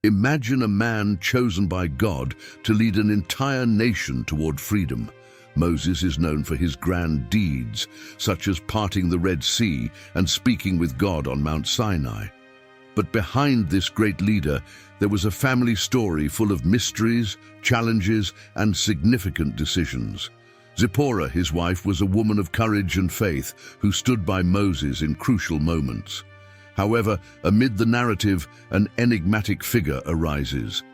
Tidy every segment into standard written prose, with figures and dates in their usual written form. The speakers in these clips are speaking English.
Imagine a man chosen by God to lead an entire nation toward freedom. Moses is known for his grand deeds, such as parting the Red Sea and speaking with God on Mount Sinai. But behind this great leader, there was a family story full of mysteries, challenges, and significant decisions. Zipporah, his wife, was a woman of courage and faith who stood by Moses in crucial moments. However, amid the narrative, an enigmatic figure arises.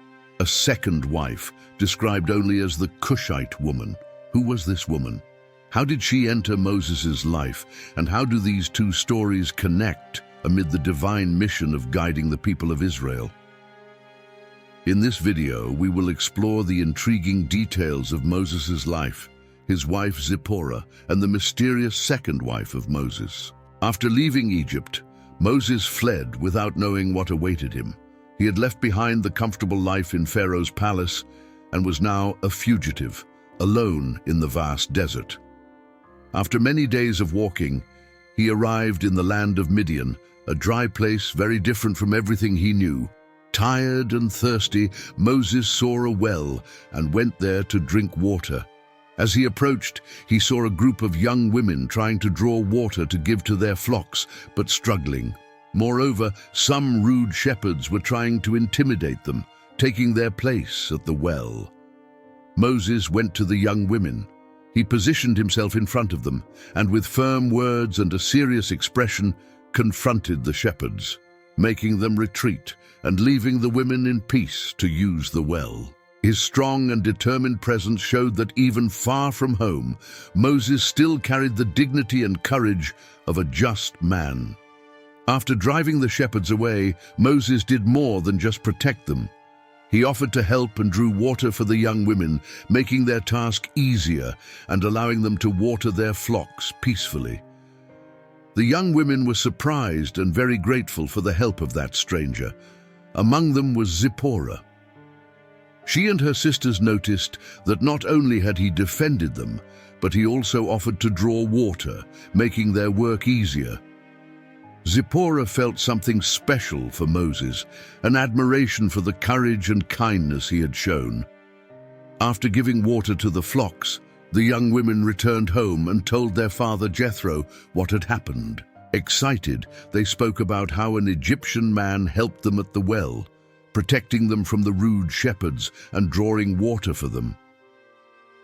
A second wife, described only as the Cushite Woman. Who was this woman? How did she enter Moses' life? And how do these two stories connect amid the divine mission of guiding the people of Israel? In this video, we will explore the intriguing details of Moses' life, his wife Zipporah, and the mysterious second wife of Moses. After leaving Egypt, Moses fled without knowing what awaited him. He had left behind the comfortable life in Pharaoh's palace and was now a fugitive, alone in the vast desert. After many days of walking, he arrived in the land of Midian, a dry place very different from everything he knew. Tired and thirsty, Moses saw a well and went there to drink water. As he approached, he saw a group of young women trying to draw water to give to their flocks, but struggling. Moreover, some rude shepherds were trying to intimidate them, taking their place at the well. Moses went to the young women. He positioned himself in front of them, and with firm words and a serious expression, confronted the shepherds, making them retreat and leaving the women in peace to use the well. His strong and determined presence showed that even far from home, Moses still carried the dignity and courage of a just man. After driving the shepherds away, Moses did more than just protect them. He offered to help and drew water for the young women, making their task easier and allowing them to water their flocks peacefully. The young women were surprised and very grateful for the help of that stranger. Among them was Zipporah. She and her sisters noticed that not only had he defended them, but he also offered to draw water, making their work easier. Zipporah felt something special for Moses, an admiration for the courage and kindness he had shown. After giving water to the flocks, the young women returned home and told their father Jethro what had happened. Excited, they spoke about how an Egyptian man helped them at the well, protecting them from the rude shepherds and drawing water for them.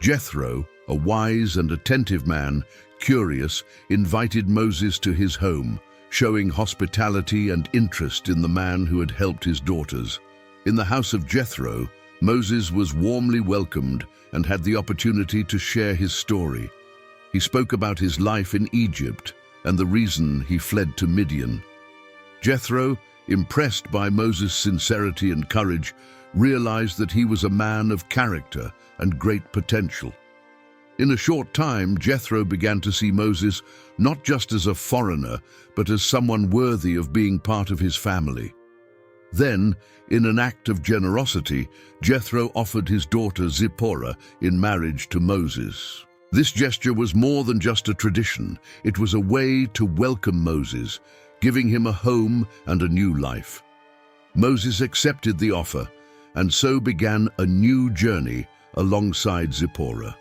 Jethro, a wise and attentive man, curious, invited Moses to his home, showing hospitality and interest in the man who had helped his daughters. In the house of Jethro, Moses was warmly welcomed and had the opportunity to share his story. He spoke about his life in Egypt and the reason he fled to Midian. Jethro, impressed by Moses' sincerity and courage, realized that he was a man of character and great potential. In a short time, Jethro began to see Moses not just as a foreigner, but as someone worthy of being part of his family. Then, in an act of generosity, Jethro offered his daughter Zipporah in marriage to Moses. This gesture was more than just a tradition. It was a way to welcome Moses, giving him a home and a new life. Moses accepted the offer, and so began a new journey alongside Zipporah.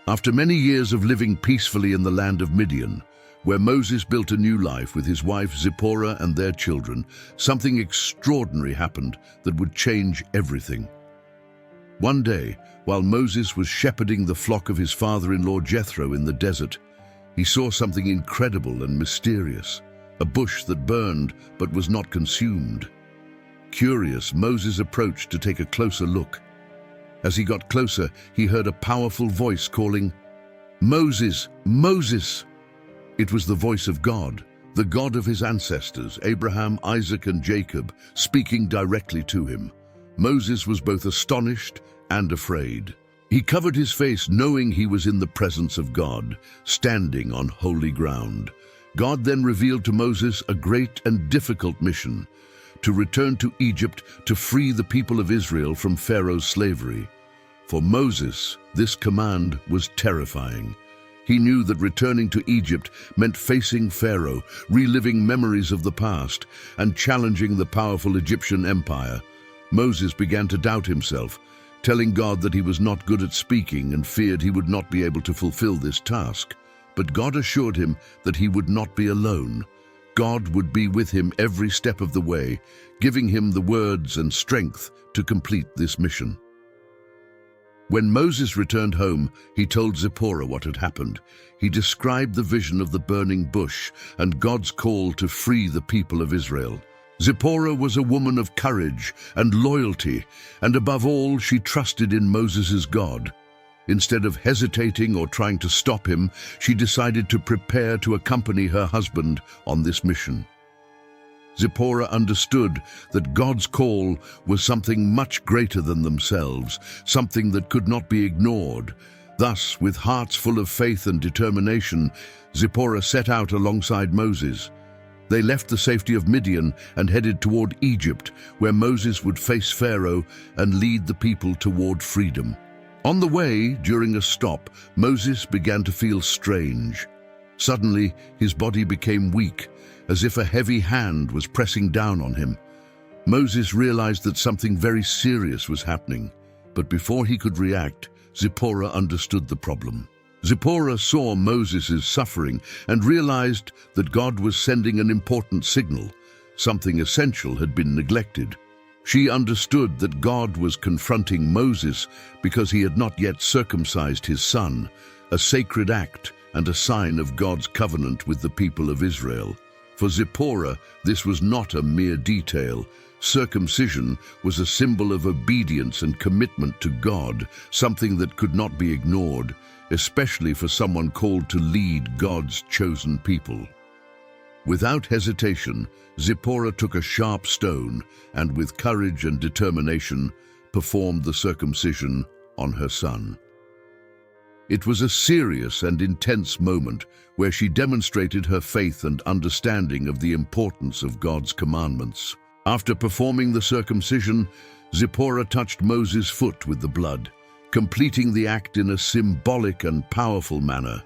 After many years of living peacefully in the land of Midian, where Moses built a new life with his wife Zipporah and their children, something extraordinary happened that would change everything. One day, while Moses was shepherding the flock of his father-in-law Jethro in the desert, he saw something incredible and mysterious, a bush that burned but was not consumed. Curious, Moses approached to take a closer look. As he got closer, he heard a powerful voice calling, "Moses, Moses!" It was the voice of God, the God of his ancestors, Abraham, Isaac, and Jacob, speaking directly to him. Moses was both astonished and afraid. He covered his face, knowing he was in the presence of God, standing on holy ground. God then revealed to Moses a great and difficult mission: to return to Egypt to free the people of Israel from Pharaoh's slavery. For Moses, this command was terrifying. He knew that returning to Egypt meant facing Pharaoh, reliving memories of the past, and challenging the powerful Egyptian empire. Moses began to doubt himself, telling God that he was not good at speaking and feared he would not be able to fulfill this task. But God assured him that he would not be alone. God would be with him every step of the way, giving him the words and strength to complete this mission. When Moses returned home, he told Zipporah what had happened. He described the vision of the burning bush and God's call to free the people of Israel. Zipporah was a woman of courage and loyalty, and above all, she trusted in Moses' God. Instead of hesitating or trying to stop him, she decided to prepare to accompany her husband on this mission. Zipporah understood that God's call was something much greater than themselves, something that could not be ignored. Thus, with hearts full of faith and determination, Zipporah set out alongside Moses. They left the safety of Midian and headed toward Egypt, where Moses would face Pharaoh and lead the people toward freedom. On the way, during a stop, Moses began to feel strange. Suddenly, his body became weak, as if a heavy hand was pressing down on him. Moses realized that something very serious was happening, but before he could react, Zipporah understood the problem. Zipporah saw Moses' suffering and realized that God was sending an important signal. Something essential had been neglected. She understood that God was confronting Moses because he had not yet circumcised his son, a sacred act and a sign of God's covenant with the people of Israel. For Zipporah, this was not a mere detail. Circumcision was a symbol of obedience and commitment to God, something that could not be ignored, especially for someone called to lead God's chosen people. Without hesitation, Zipporah took a sharp stone and, with courage and determination, performed the circumcision on her son. It was a serious and intense moment where she demonstrated her faith and understanding of the importance of God's commandments. After performing the circumcision, Zipporah touched Moses' foot with the blood, completing the act in a symbolic and powerful manner.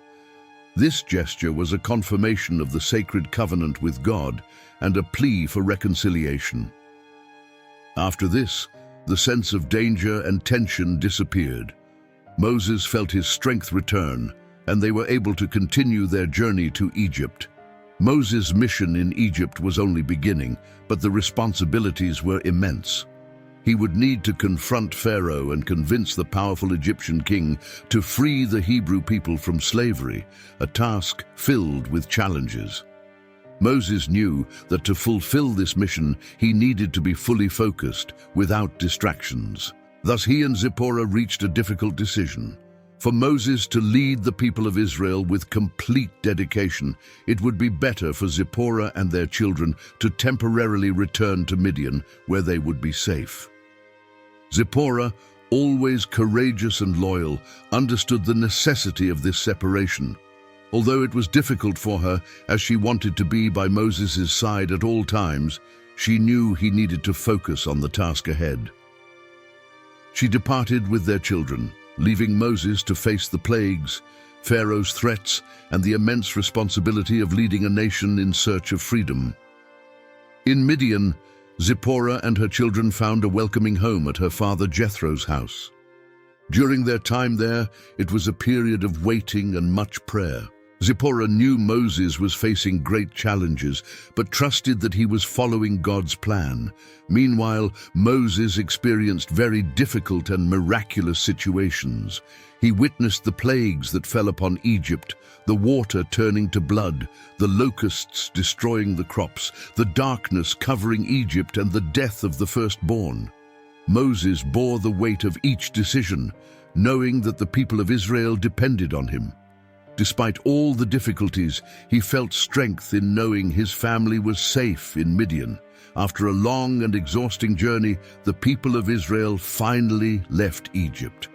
This gesture was a confirmation of the sacred covenant with God and a plea for reconciliation. After this, the sense of danger and tension disappeared. Moses felt his strength return, and they were able to continue their journey to Egypt. Moses' mission in Egypt was only beginning, but the responsibilities were immense. He would need to confront Pharaoh and convince the powerful Egyptian king to free the Hebrew people from slavery, a task filled with challenges. Moses knew that to fulfill this mission, he needed to be fully focused, without distractions. Thus he and Zipporah reached a difficult decision. For Moses to lead the people of Israel with complete dedication, it would be better for Zipporah and their children to temporarily return to Midian, where they would be safe. Zipporah, always courageous and loyal, understood the necessity of this separation. Although it was difficult for her, as she wanted to be by Moses' side at all times, she knew he needed to focus on the task ahead. She departed with their children, leaving Moses to face the plagues, Pharaoh's threats, and the immense responsibility of leading a nation in search of freedom. In Midian, Zipporah and her children found a welcoming home at her father Jethro's house. During their time there, it was a period of waiting and much prayer. Zipporah knew Moses was facing great challenges, but trusted that he was following God's plan. Meanwhile, Moses experienced very difficult and miraculous situations. He witnessed the plagues that fell upon Egypt, the water turning to blood, the locusts destroying the crops, the darkness covering Egypt, and the death of the firstborn. Moses bore the weight of each decision, knowing that the people of Israel depended on him. Despite all the difficulties, he felt strength in knowing his family was safe in Midian. After a long and exhausting journey, the people of Israel finally left Egypt.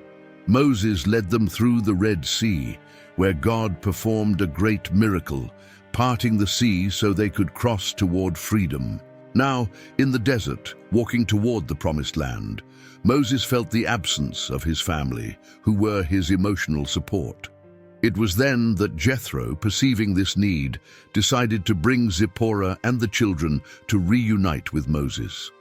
Moses led them through the Red Sea, where God performed a great miracle, parting the sea so they could cross toward freedom. Now, in the desert, walking toward the Promised Land, Moses felt the absence of his family, who were his emotional support. It was then that Jethro, perceiving this need, decided to bring Zipporah and the children to reunite with Moses.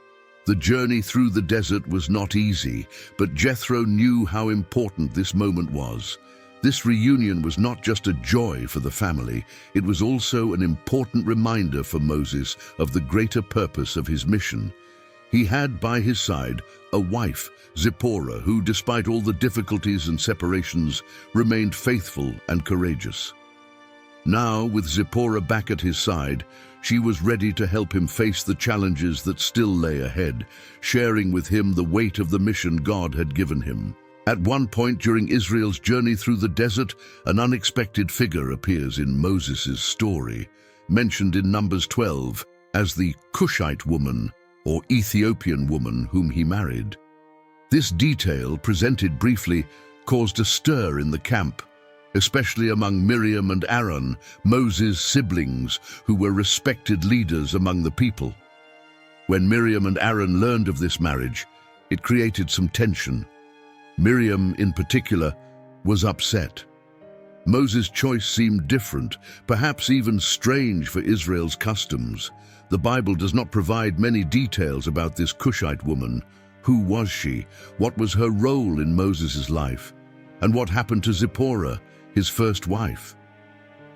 The journey through the desert was not easy, but Jethro knew how important this moment was. This reunion was not just a joy for the family, it was also an important reminder for Moses of the greater purpose of his mission. He had by his side a wife, Zipporah, who, despite all the difficulties and separations, remained faithful and courageous. Now, with Zipporah back at his side, she was ready to help him face the challenges that still lay ahead, sharing with him the weight of the mission God had given him. At one point during Israel's journey through the desert, an unexpected figure appears in Moses' story, mentioned in Numbers 12 as the Cushite woman, or Ethiopian woman whom he married. This detail, presented briefly, caused a stir in the camp, especially among Miriam and Aaron, Moses' siblings, who were respected leaders among the people. When Miriam and Aaron learned of this marriage, it created some tension. Miriam, in particular, was upset. Moses' choice seemed different, perhaps even strange for Israel's customs. The Bible does not provide many details about this Cushite woman. Who was she? What was her role in Moses' life? And what happened to Zipporah, his first wife?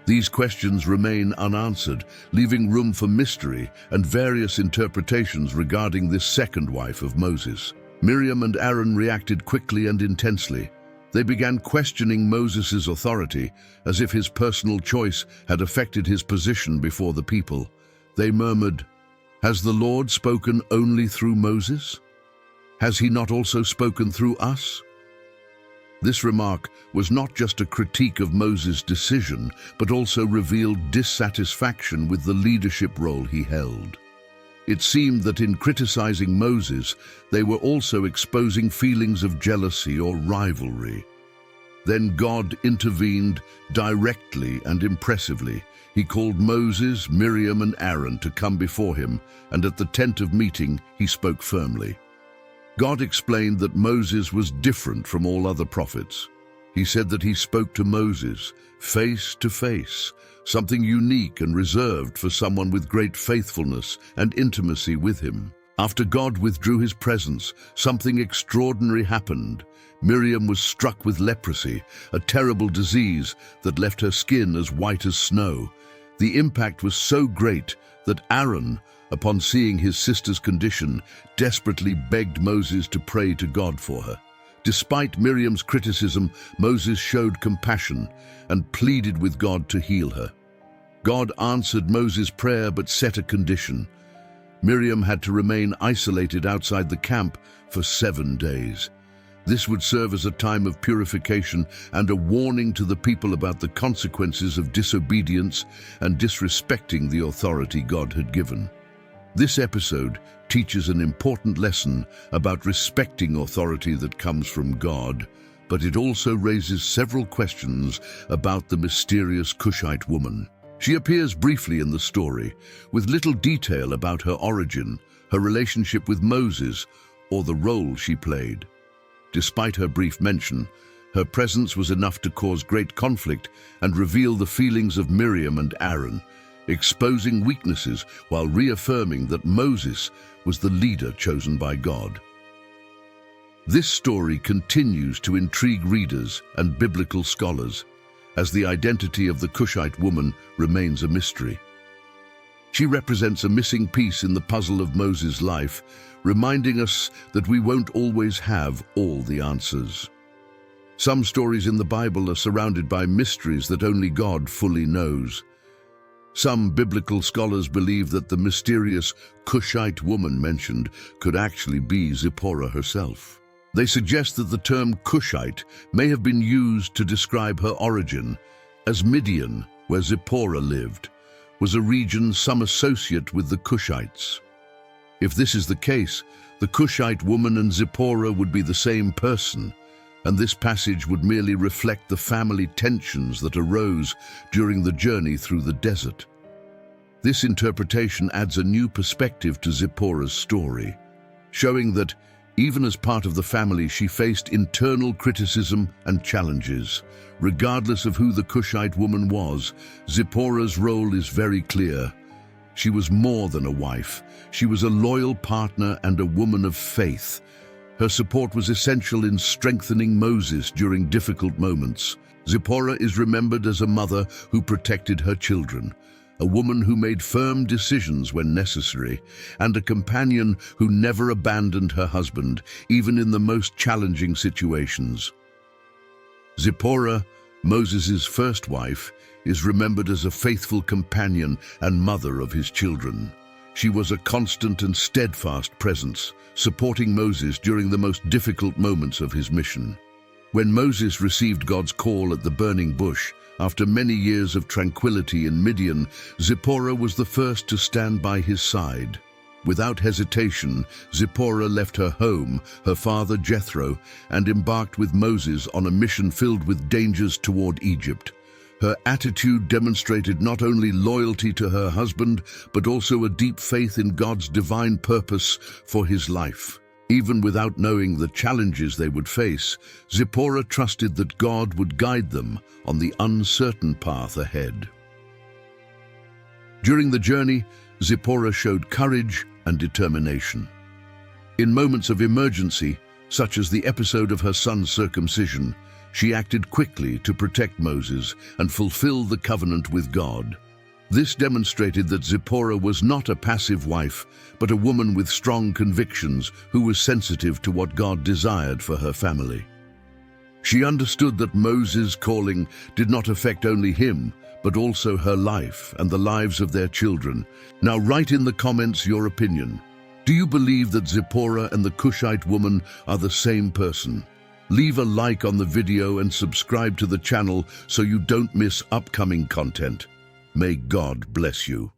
These questions remain unanswered, leaving room for mystery and various interpretations regarding this second wife of Moses. Miriam and Aaron reacted quickly and intensely. They began questioning Moses' authority, as if his personal choice had affected his position before the people. They murmured, "Has the Lord spoken only through Moses? Has he not also spoken through us?" This remark was not just a critique of Moses' decision, but also revealed dissatisfaction with the leadership role he held. It seemed that in criticizing Moses, they were also exposing feelings of jealousy or rivalry. Then God intervened directly and impressively. He called Moses, Miriam, and Aaron to come before him, and at the tent of meeting, he spoke firmly. God explained that Moses was different from all other prophets. He said that he spoke to Moses face to face, something unique and reserved for someone with great faithfulness and intimacy with him. After God withdrew his presence, something extraordinary happened. Miriam was struck with leprosy, a terrible disease that left her skin as white as snow. The impact was so great that Aaron, upon seeing his sister's condition, desperately begged Moses to pray to God for her. Despite Miriam's criticism, Moses showed compassion and pleaded with God to heal her. God answered Moses' prayer but set a condition. Miriam had to remain isolated outside the camp for 7 days. This would serve as a time of purification and a warning to the people about the consequences of disobedience and disrespecting the authority God had given. This episode teaches an important lesson about respecting authority that comes from God, but it also raises several questions about the mysterious Cushite woman. She appears briefly in the story, with little detail about her origin, her relationship with Moses, or the role she played. Despite her brief mention, her presence was enough to cause great conflict and reveal the feelings of Miriam and Aaron, exposing weaknesses while reaffirming that Moses was the leader chosen by God. This story continues to intrigue readers and biblical scholars, as the identity of the Cushite woman remains a mystery. She represents a missing piece in the puzzle of Moses' life, reminding us that we won't always have all the answers. Some stories in the Bible are surrounded by mysteries that only God fully knows. Some biblical scholars believe that the mysterious Cushite woman mentioned could actually be Zipporah herself. They suggest that the term Cushite may have been used to describe her origin, as Midian, where Zipporah lived, was a region some associate with the Cushites. If this is the case, the Cushite woman and Zipporah would be the same person, and this passage would merely reflect the family tensions that arose during the journey through the desert. This interpretation adds a new perspective to Zipporah's story, showing that Even as part of the family, she faced internal criticism and challenges. Regardless of who the Cushite woman was, Zipporah's role is very clear. She was more than a wife. She was a loyal partner and a woman of faith. Her support was essential in strengthening Moses during difficult moments. Zipporah is remembered as a mother who protected her children, a woman who made firm decisions when necessary, and a companion who never abandoned her husband, even in the most challenging situations. Zipporah, Moses' first wife, is remembered as a faithful companion and mother of his children. She was a constant and steadfast presence, supporting Moses during the most difficult moments of his mission. When Moses received God's call at the burning bush, after many years of tranquility in Midian, Zipporah was the first to stand by his side. Without hesitation, Zipporah left her home, her father Jethro, and embarked with Moses on a mission filled with dangers toward Egypt. Her attitude demonstrated not only loyalty to her husband, but also a deep faith in God's divine purpose for his life. Even without knowing the challenges they would face, Zipporah trusted that God would guide them on the uncertain path ahead. During the journey, Zipporah showed courage and determination. In moments of emergency, such as the episode of her son's circumcision, she acted quickly to protect Moses and fulfill the covenant with God. This demonstrated that Zipporah was not a passive wife, but a woman with strong convictions who was sensitive to what God desired for her family. She understood that Moses' calling did not affect only him, but also her life and the lives of their children. Now write in the comments your opinion. Do you believe that Zipporah and the Cushite woman are the same person? Leave a like on the video and subscribe to the channel so you don't miss upcoming content. May God bless you.